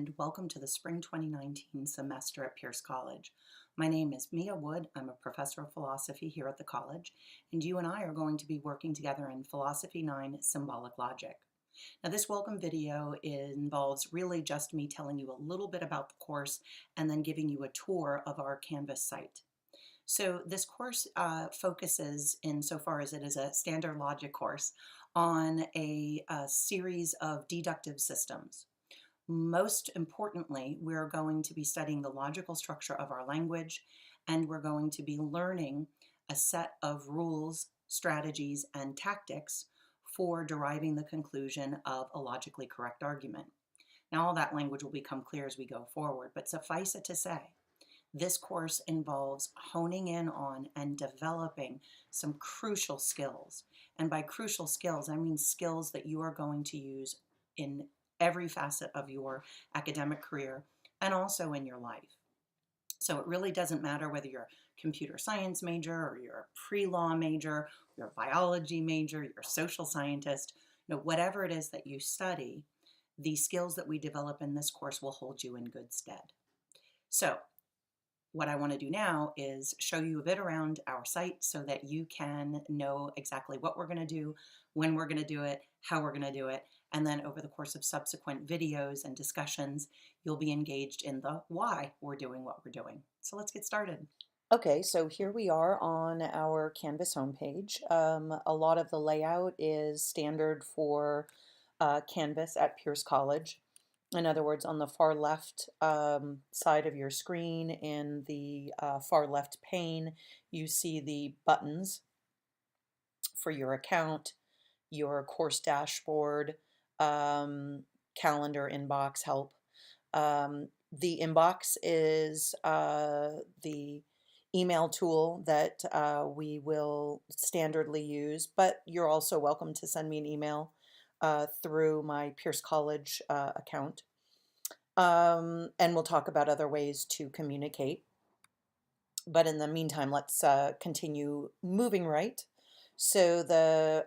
and welcome to the Spring 2019 semester at Pierce College. My name is Mia Wood. I'm a professor of philosophy here at the college, and you and I are going to be working together in Philosophy 9 Symbolic Logic. Now, this welcome video involves really just me telling you a little bit about the course and then giving you a tour of our Canvas site. So this course focuses, insofar as it is a standard logic course, on a series of deductive systems. Most importantly, we're going to be studying the logical structure of our language, and we're going to be learning a set of rules, strategies, and tactics for deriving the conclusion of a logically correct argument. Now, all that language will become clear as we go forward, but suffice it to say, this course involves honing in on and developing some crucial skills. And by crucial skills, I mean skills that you are going to use in every facet of your academic career and also in your life. So it really doesn't matter whether you're a computer science major or you're a pre-law major, you're a biology major, you're a social scientist, whatever it is that you study, the skills that we develop in this course will hold you in good stead. So what I want to do now is show you a bit around our site so that you can know exactly what we're going to do, when we're going to do it, how we're going to do it, and then over the course of subsequent videos and discussions, you'll be engaged in the why we're doing what we're doing. So let's get started. Okay, so here we are on our Canvas homepage. A lot of the layout is standard for Canvas at Pierce College. In other words, on the far left side of your screen in the far left pane, you see the buttons for your account, your course dashboard, calendar, inbox, help. The inbox is the email tool that we will standardly use, but you're also welcome to send me an email through my Pierce College account. And we'll talk about other ways to communicate. But in the meantime, let's continue moving right. So the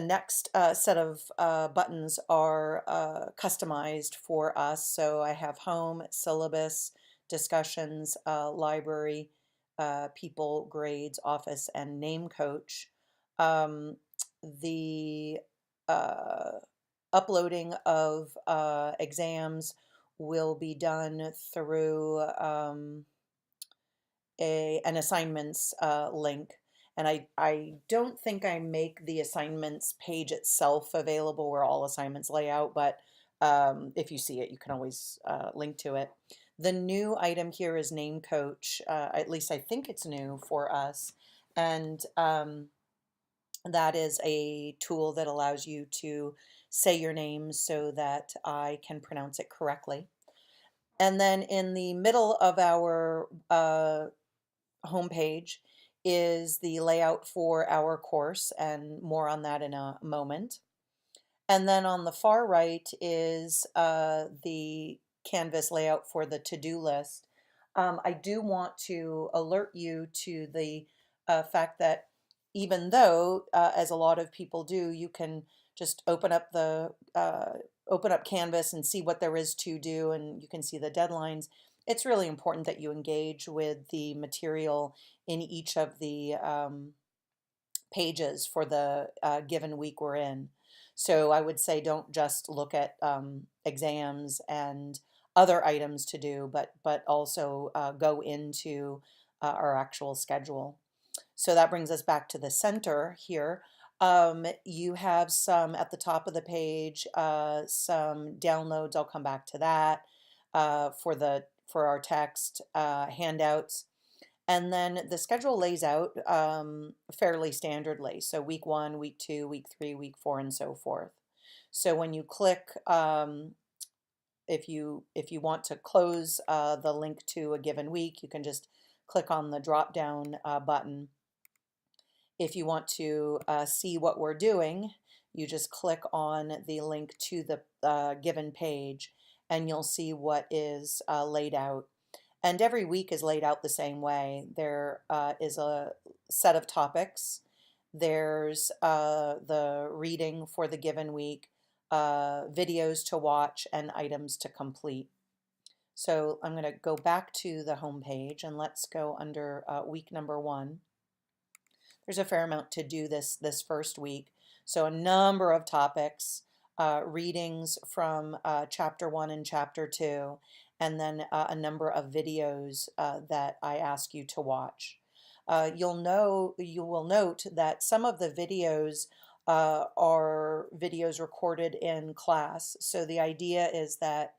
next set of buttons are customized for us. So I have home, syllabus, discussions, library, people, grades, office, and name coach. The uploading of exams will be done through an assignments link. And I don't think I make the assignments page itself available where all assignments lay out, but if you see it, you can always link to it. The new item here is Name Coach. At least I think it's new for us. And that is a tool that allows you to say your name so that I can pronounce it correctly. And then in the middle of our homepage is the layout for our course, and more on that in a moment. And then on the far right is the Canvas layout for the to-do list. I do want to alert you to the fact that even though, as a lot of people do, you can just open up Canvas and see what there is to do, and you can see the deadlines. It's really important that you engage with the material in each of the pages for the given week we're in. So I would say don't just look at exams and other items to do, but also go into our actual schedule. So that brings us back to the center here. You have some at the top of the page, some downloads. I'll come back to that for our text, handouts. And then the schedule lays out fairly standardly. So week 1, week 2, week 3, week 4, and so forth. So when you click, if you want to close the link to a given week, you can just click on the drop down button. If you want to see what we're doing, you just click on the link to the given page, and you'll see what is laid out. And every week is laid out the same way. There is a set of topics. There's the reading for the given week, videos to watch, and items to complete. So I'm going to go back to the home page and let's go under week number 1. There's a fair amount to do this first week. So a number of topics, readings from chapter 1 and chapter 2, and then a number of videos that I ask you to watch. You will note that some of the videos are videos recorded in class. So the idea is that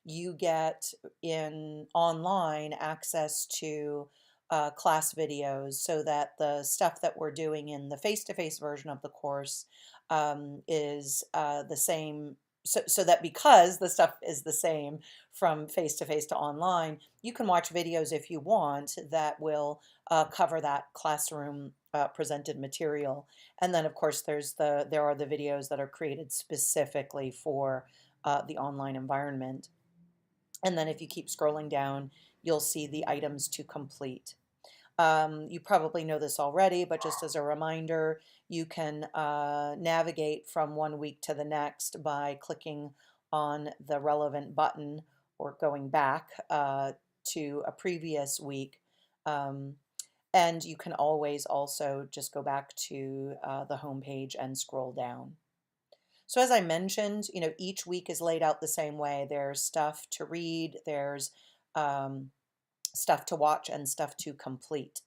you get in online access to class videos so that the stuff that we're doing in the face-to-face version of the course is the same. So that because the stuff is the same from face-to-face to online, you can watch videos if you want that will cover that classroom presented material. And then, of course, there are the videos that are created specifically for the online environment. And then if you keep scrolling down, you'll see the items to complete. You probably know this already, but just as a reminder, you can navigate from one week to the next by clicking on the relevant button or going back to a previous week. And you can always also just go back to the home page and scroll down. So as I mentioned, each week is laid out the same way. There's stuff to read, there's stuff to watch, and stuff to complete.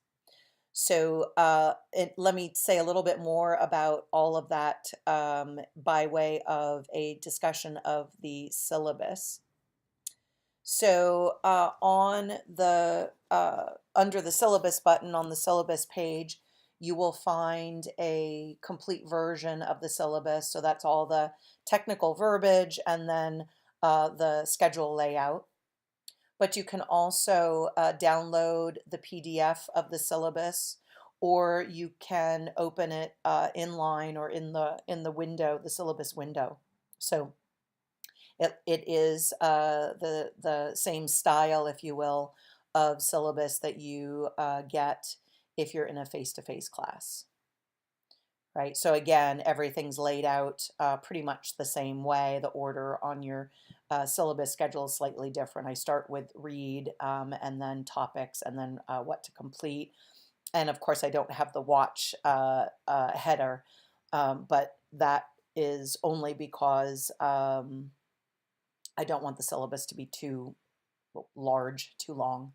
So let me say a little bit more about all of that by way of a discussion of the syllabus. So on the under the syllabus button on the syllabus page, you will find a complete version of the syllabus. So that's all the technical verbiage and then the schedule layout. But you can also download the PDF of the syllabus, or you can open it inline or in the window, the syllabus window. So it is the same style, if you will, of syllabus that you get if you're in a face-to-face class. Right, so again, everything's laid out pretty much the same way. The order on your syllabus schedule is slightly different. I start with read and then topics and then what to complete. And of course, I don't have the watch header, but that is only because I don't want the syllabus to be too large, too long.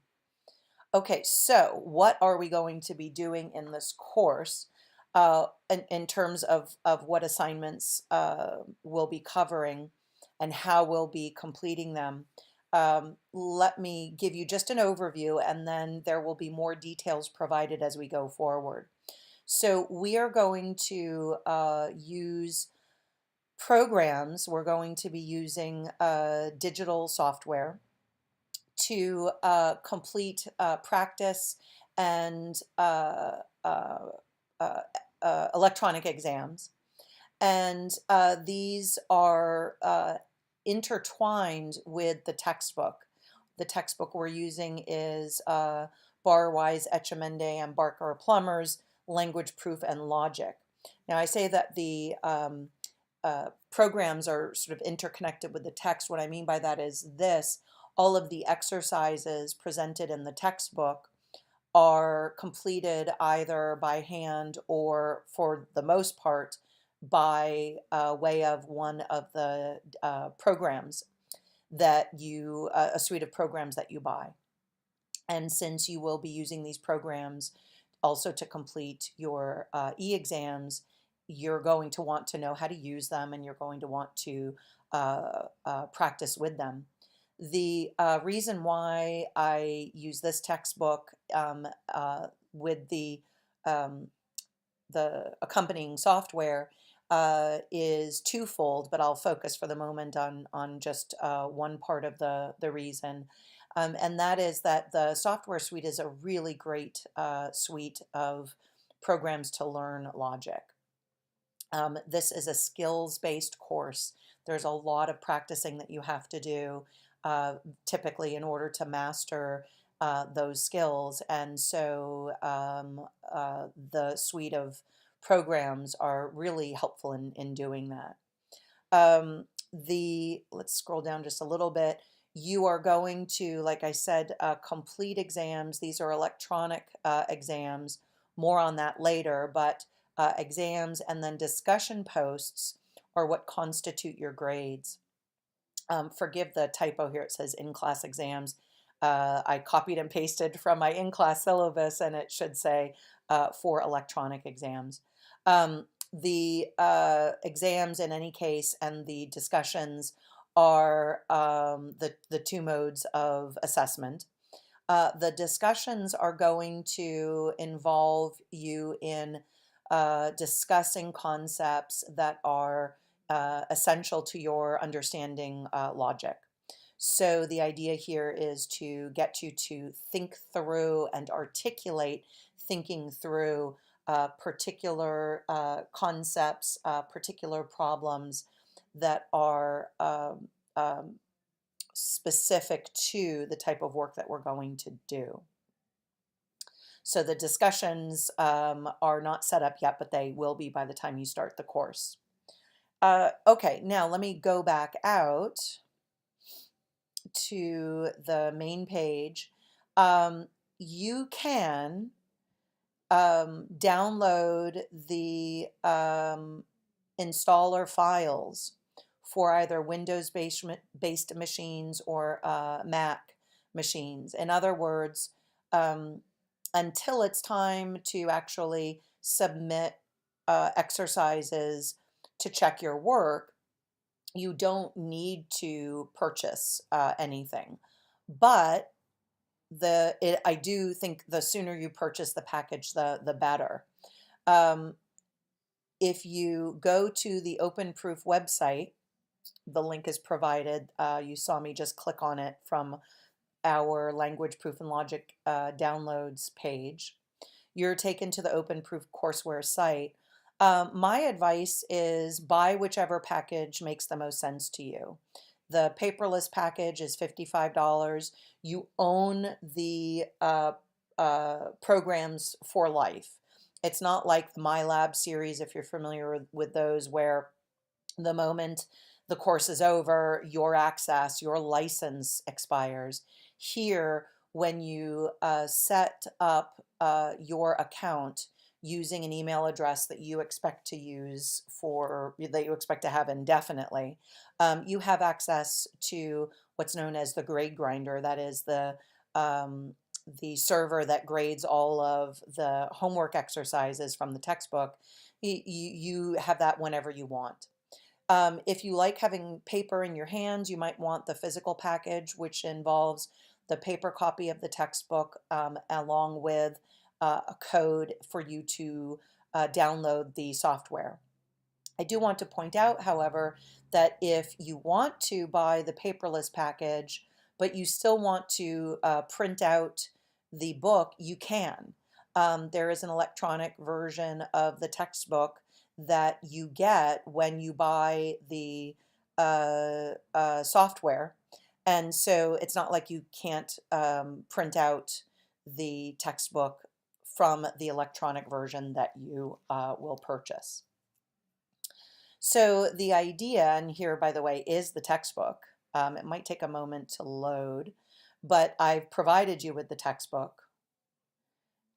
Okay, so what are we going to be doing in this course in terms of what assignments we'll be covering and how we'll be completing them? Let me give you just an overview, and then there will be more details provided as we go forward. So we are going to use programs. We're going to be using digital software to complete practice and electronic exams. And these are intertwined with the textbook. The textbook we're using is Barwise, Etchemenday, and Barker Plummer's Language, Proof, and Logic. Now, I say that the programs are sort of interconnected with the text. What I mean by that is this: all of the exercises presented in the textbook are completed either by hand or, for the most part, by way of one of the programs that a suite of programs that you buy. And since you will be using these programs also to complete your e-exams, you're going to want to know how to use them, and you're going to want to practice with them. The reason why I use this textbook with the accompanying software is twofold, but I'll focus for the moment on just one part of the reason. And that is that the software suite is a really great suite of programs to learn logic. This is a skills-based course. There's a lot of practicing that you have to do typically in order to master those skills. And so the suite of programs are really helpful in doing that. Let's scroll down just a little bit. You are going to, like I said, complete exams. These are electronic exams. More on that later, but exams and then discussion posts are what constitute your grades. Forgive the typo here. It says in-class exams. I copied and pasted from my in-class syllabus, and it should say for electronic exams. The exams, in any case, and the discussions are the two modes of assessment. The discussions are going to involve you in discussing concepts that are essential to your understanding logic. So the idea here is to get you to think through and articulate thinking through particular concepts, particular problems that are specific to the type of work that we're going to do. So the discussions are not set up yet, but they will be by the time you start the course. Okay, now let me go back out to the main page. You can download the installer files for either Windows-based machines or Mac machines. In other words, until it's time to actually submit exercises to check your work, you don't need to purchase anything. But I do think the sooner you purchase the package, the better. If you go to the OpenProof website, the link is provided. You saw me just click on it from our Language Proof and Logic downloads page. You're taken to the OpenProof courseware site. My advice is buy whichever package makes the most sense to you. The paperless package is $55. You own the programs for life. It's not like the MyLab series, if you're familiar with those, where the moment the course is over, your access, your license expires. Here, when you set up your account using an email address that you expect to use that you expect to have indefinitely, you have access to what's known as the grade grinder. That is the server that grades all of the homework exercises from the textbook. You have that whenever you want. If you like having paper in your hands, you might want the physical package, which involves the paper copy of the textbook along with a code for you to download the software. I do want to point out, however, that if you want to buy the paperless package, but you still want to print out the book, you can. There is an electronic version of the textbook that you get when you buy the software. And so it's not like you can't print out the textbook from the electronic version that you will purchase. So the idea, and here, by the way, is the textbook. It might take a moment to load, but I've provided you with the textbook.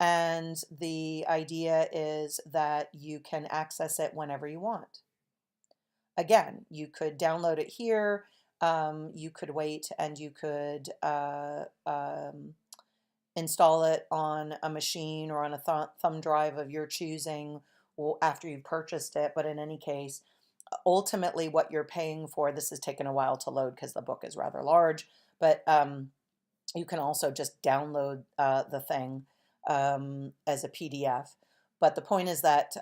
And the idea is that you can access it whenever you want. Again, you could download it here, you could wait, and you could install it on a machine or on a thumb drive of your choosing after you've purchased it. But in any case, ultimately what you're paying for, this has taken a while to load because the book is rather large, but you can also just download the thing as a PDF. But the point is that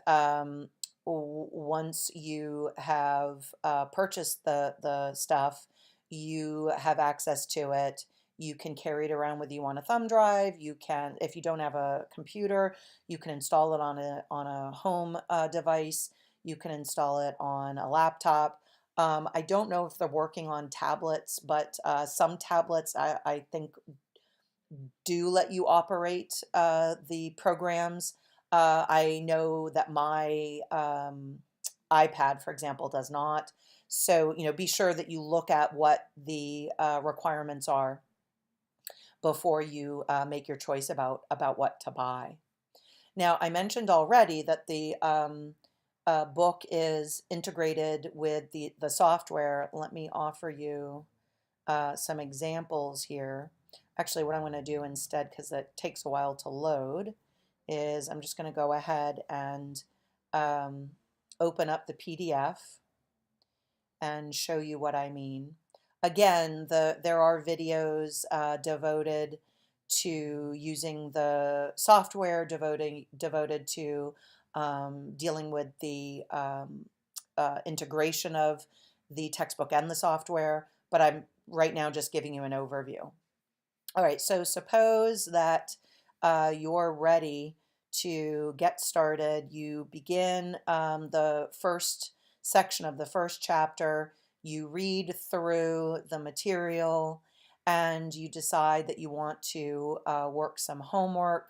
once you have purchased the stuff, you have access to it. You can carry it around with you on a thumb drive. You can, if you don't have a computer, you can install it on a home device. You can install it on a laptop. I don't know if they're working on tablets, but some tablets I think do let you operate the programs. I know that my iPad, for example, does not. So, be sure that you look at what the requirements are before you make your choice about what to buy. Now, I mentioned already that the book is integrated with the software. Let me offer you some examples here. Actually, what I'm going to do instead, because it takes a while to load, is I'm just going to go ahead and um, open up the PDF and show you what I mean. Again, there are videos devoted to using the software, devoted to dealing with the integration of the textbook and the software, but I'm right now just giving you an overview. All right, so suppose that you're ready to get started. You begin the first section of the first chapter, you read through the material, and you decide that you want to work some homework.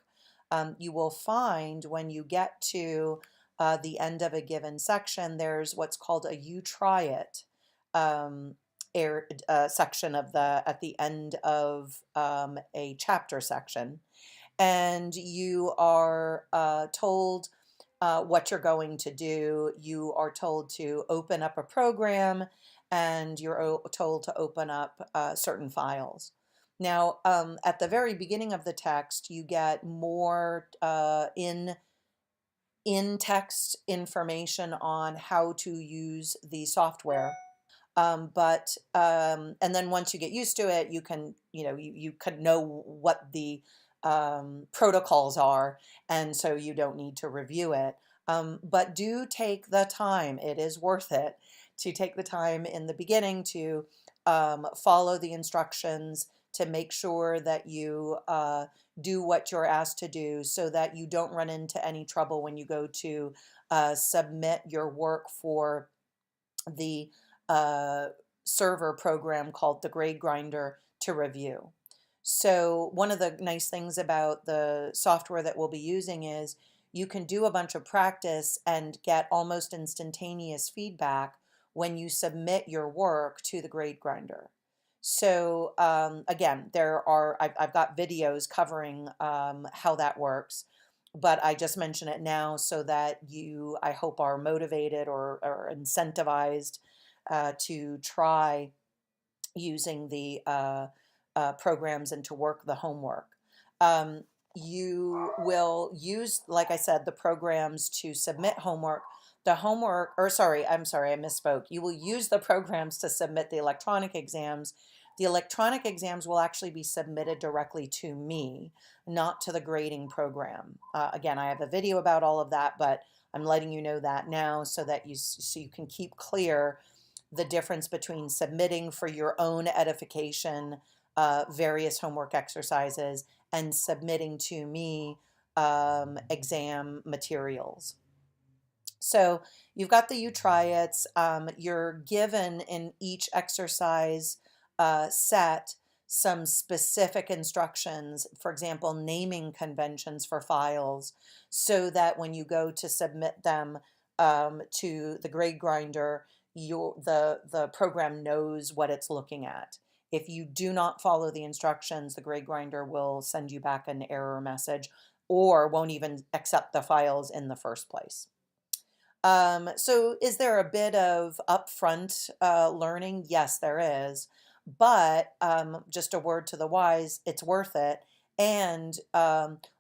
You will find when you get to the end of a given section, there's what's called a you try it. Section of the at the end of a chapter section, and you are told what you're going to do. You are told to open up a program, and you're told to open up certain files. Now, at the very beginning of the text, you get more in text information on how to use the software. And then once you get used to it, you could know what the protocols are, and so you don't need to review it. But do take the time, it is worth it to take the time in the beginning to follow the instructions, to make sure that you do what you're asked to do so that you don't run into any trouble when you go to submit your work for the uh, server program called the Grade Grinder to review. So one of the nice things about the software that we'll be using is you can do a bunch of practice and get almost instantaneous feedback when you submit your work to the Grade Grinder. So again, I've got videos covering how that works, but I just mention it now so that you, I hope, are motivated or incentivized to try using the programs and to work the homework. You will use, like I said, the programs to submit homework. The homework, or sorry, I'm sorry, I misspoke. You will use the programs to submit the electronic exams. The electronic exams will actually be submitted directly to me, not to the grading program. Again, I have a video about all of that, but I'm letting you know that now so that you can keep clear the difference between submitting for your own edification various homework exercises and submitting to me exam materials. So you've got the you try it's. You're given in each exercise set some specific instructions, for example, naming conventions for files, so that when you go to submit them to the Grade Grinder, the program knows what it's looking at. If you do not follow the instructions, the Grade Grinder will send you back an error message or won't even accept the files in the first place. So is there a bit of upfront learning? Yes, there is. But just a word to the wise, it's worth it. And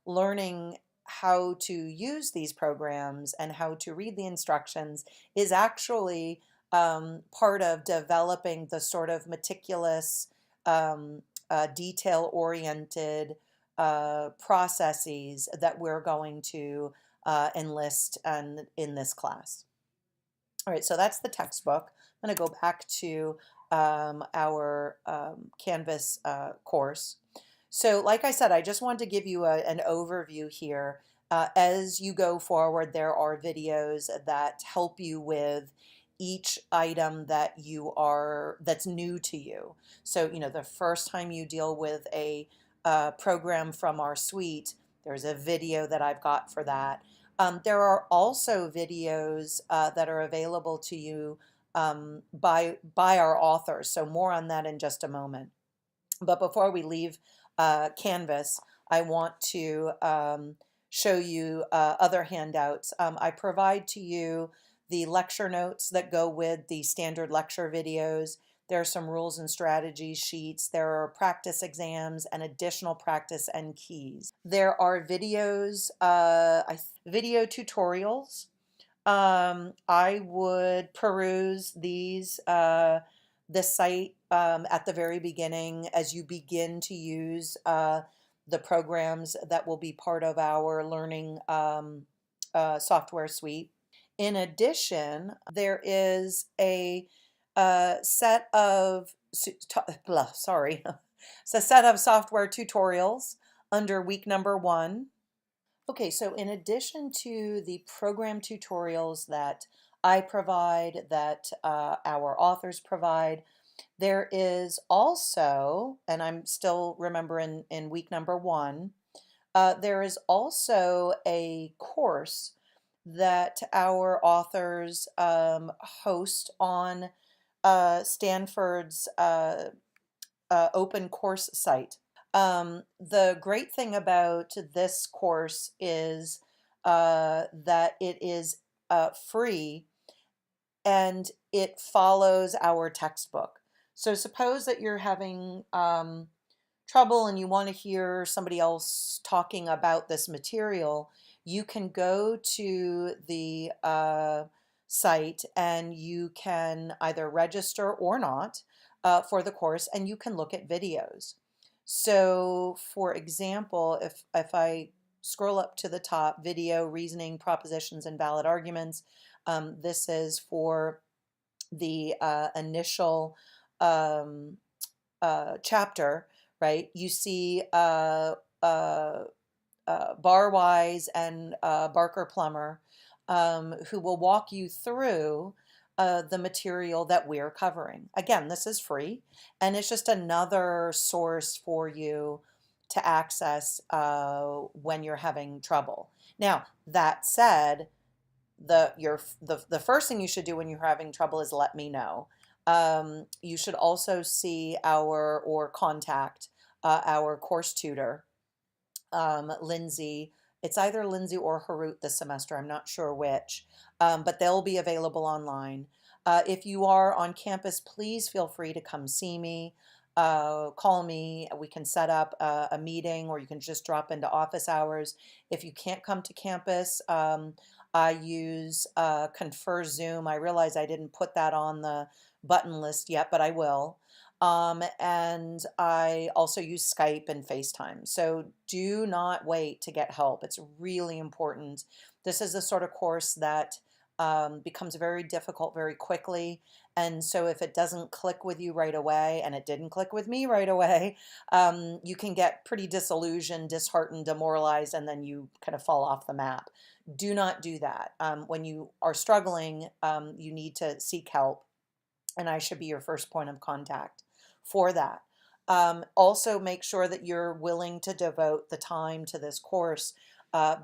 learning how to use these programs and how to read the instructions is actually part of developing the sort of meticulous, detail-oriented processes that we're going to enlist in this class. All right, so that's the textbook. I'm going to go back to our Canvas course. So like I said, I just wanted to give you an overview here. As you go forward, there are videos that help you with each item that's new to you. So, the first time you deal with a program from our suite, there's a video that I've got for that. There are also videos that are available to you by our authors. So more on that in just a moment. But before we leave Canvas, I want to show you other handouts. I provide to you the lecture notes that go with the standard lecture videos. There are some rules and strategy sheets. There are practice exams and additional practice and keys. There are videos, video tutorials. I would peruse this site at the very beginning as you begin to use the programs that will be part of our learning software suite. In addition, there is a set of sorry, it's a set of software tutorials under week number 1. Okay, so in addition to the program tutorials that I provide, that our authors provide, there is also, and I'm still remembering in week number 1, there is also a course that our authors host on Stanford's open course site. The great thing about this course is that it is free and it follows our textbook. So suppose that you're having trouble and you want to hear somebody else talking about this material, you can go to the site and you can either register or not for the course, and you can look at videos. So for example, if I scroll up to the top, video, reasoning, propositions, and valid arguments, this is for the initial chapter, right? You see Barwise and Barker Plummer, who will walk you through the material that we're covering. Again, this is free, and it's just another source for you to access when you're having trouble. Now, that said, the first thing you should do when you're having trouble is let me know. You should also see or contact our course tutor, Lindsay. It's either Lindsay or Harut this semester. I'm not sure which, but they'll be available online. If you are on campus, please feel free to come see me. Call me. We can set up a meeting, or you can just drop into office hours. If you can't come to campus, I use Confer Zoom. I realize I didn't put that on the button list yet, but I will. And I also use Skype and FaceTime. So do not wait to get help. It's really important. This is the sort of course that becomes very difficult very quickly. And so if it doesn't click with you right away, and it didn't click with me right away, you can get pretty disillusioned, disheartened, demoralized, and then you kind of fall off the map. Do not do that. When you are struggling, you need to seek help, and I should be your first point of contact for that. Also, make sure that you're willing to devote the time to this course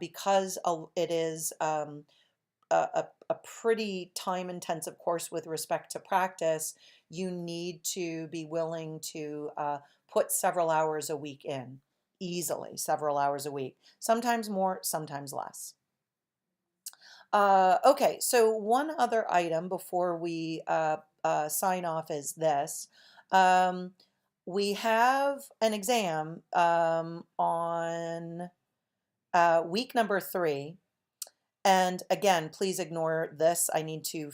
because it is a pretty time-intensive course with respect to practice. You need to be willing to put several hours a week in, easily several hours a week, sometimes more, sometimes less. Okay, so one other item before we sign off is this. We have an exam on week number 3. And again, please ignore this. I need to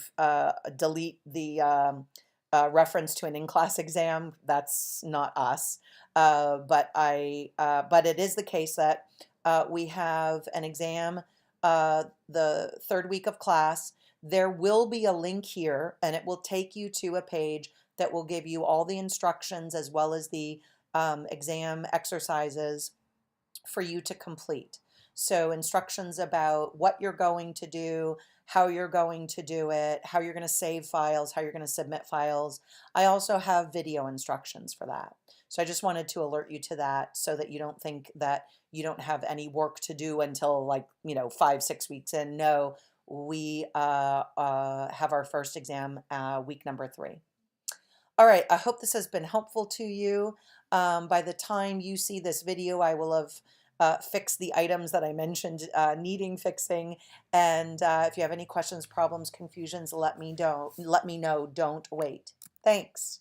delete the reference to an in-class exam. That's not us. But it is the case that we have an exam the 3rd week of class. There will be a link here, and it will take you to a page that will give you all the instructions as well as the exam exercises for you to complete. So instructions about what you're going to do, how you're going to do it, how you're going to save files, how you're going to submit files. I also have video instructions for that. So I just wanted to alert you to that so that you don't think that you don't have any work to do until 5-6 weeks in. No, we have our first exam week number 3. All right, I hope this has been helpful to you. By the time you see this video, I will have fixed the items that I mentioned needing fixing. And if you have any questions, problems, confusions, let me know. Don't wait. Thanks.